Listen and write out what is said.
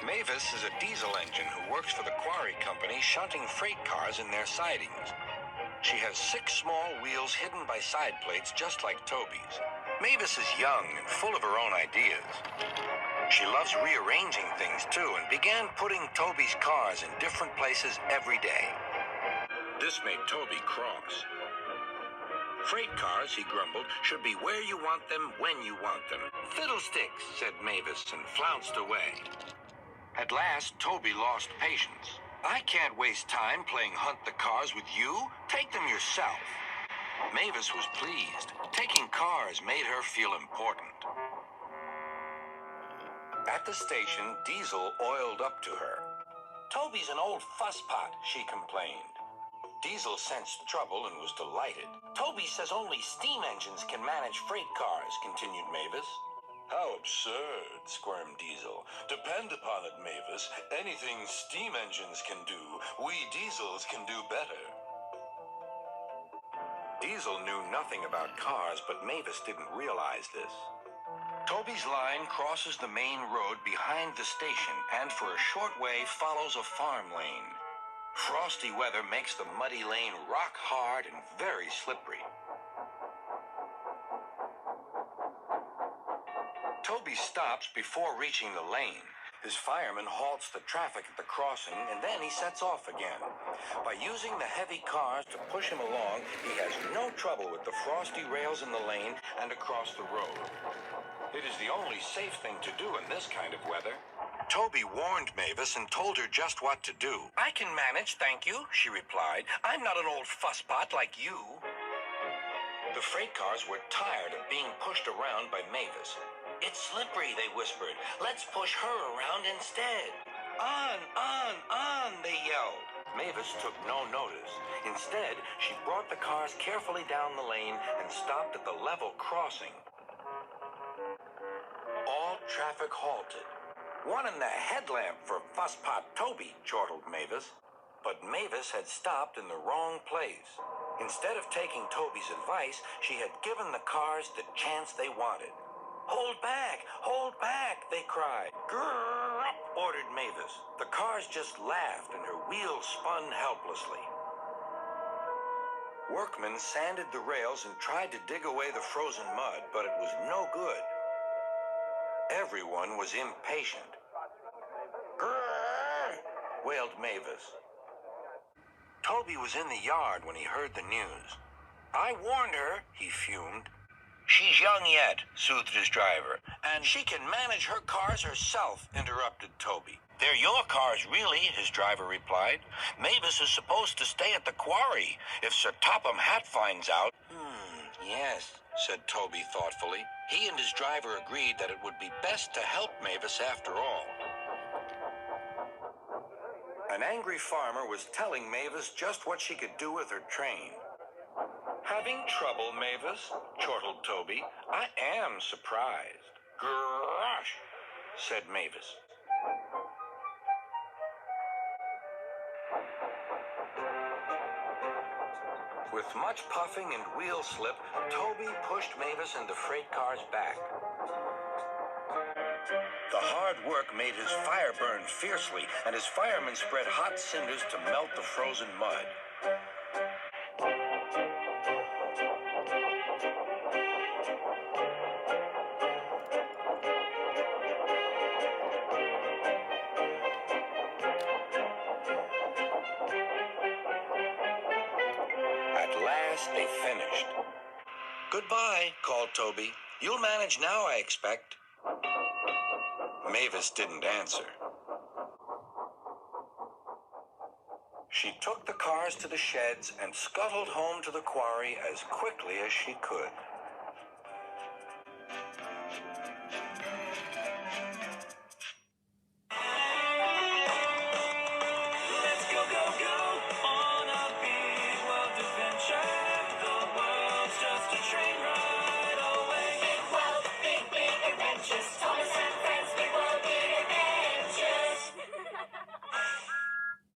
Mavis is a diesel engine who works for the quarry company shunting freight cars in their sidings. She has 6 small wheels hidden by side plates just like Toby's. Mavis is young and full of her own ideas. She loves rearranging things too and began putting Toby's cars in different places every day. This made Toby cross. Freight cars, he grumbled, should be where you want them when you want them. Fiddlesticks, said Mavis and flounced away. At last, Toby lost patience. I can't waste time playing hunt the cars with you. Take them yourself. Mavis was pleased. Taking cars made her feel important. At the station, Diesel oiled up to her. Toby's an old fusspot, she complained. Diesel sensed trouble and was delighted. Toby says only steam engines can manage freight cars, continued Mavis. How absurd, squirmed Diesel. Depend upon it, Mavis. Anything steam engines can do, we diesels can do better. Diesel knew nothing about cars, but Mavis didn't realize this. Toby's line crosses the main road behind the station and for a short way follows a farm lane. Frosty weather makes the muddy lane rock hard and very slippery. Toby stops before reaching the lane. His fireman halts the traffic at the crossing, and then he sets off again. By using the heavy cars to push him along, he has no trouble with the frosty rails in the lane and across the road. It is the only safe thing to do in this kind of weather. Toby warned Mavis and told her just what to do. I can manage, thank you, she replied. I'm not an old fusspot like you. The freight cars were tired of being pushed around by Mavis. It's slippery, they whispered. Let's push her around instead. On, they yelled. Mavis took no notice. Instead, she brought the cars carefully down the lane and stopped at the level crossing. All traffic halted. One in the headlamp for fusspot Toby, chortled Mavis. But Mavis had stopped in the wrong place. Instead of taking Toby's advice, she had given the cars the chance they wanted. Hold back, they cried. Grrr, ordered Mavis. The cars just laughed and her wheels spun helplessly. Workmen sanded the rails and tried to dig away the frozen mud, but it was no good. Everyone was impatient. Grrr, wailed Mavis. Toby was in the yard when he heard the news. I warned her, he fumed. She's young yet, soothed his driver. And she can manage her cars herself, interrupted Toby. They're your cars, really, his driver replied. Mavis is supposed to stay at the quarry if Sir Topham Hatt finds out. Yes, said Toby thoughtfully. He and his driver agreed that it would be best to help Mavis after all. An angry farmer was telling Mavis just what she could do with her train. Having trouble, Mavis? Chortled Toby. I am surprised. Gosh, said Mavis. With much puffing and wheel slip, Toby pushed Mavis and the freight cars back. The hard work made his fire burn fiercely, and his firemen spread hot cinders to melt the frozen mud. At last, they finished. Goodbye, called Toby. You'll manage now, I expect. Mavis didn't answer. She took the cars to the sheds and scuttled home to the quarry as quickly as she could.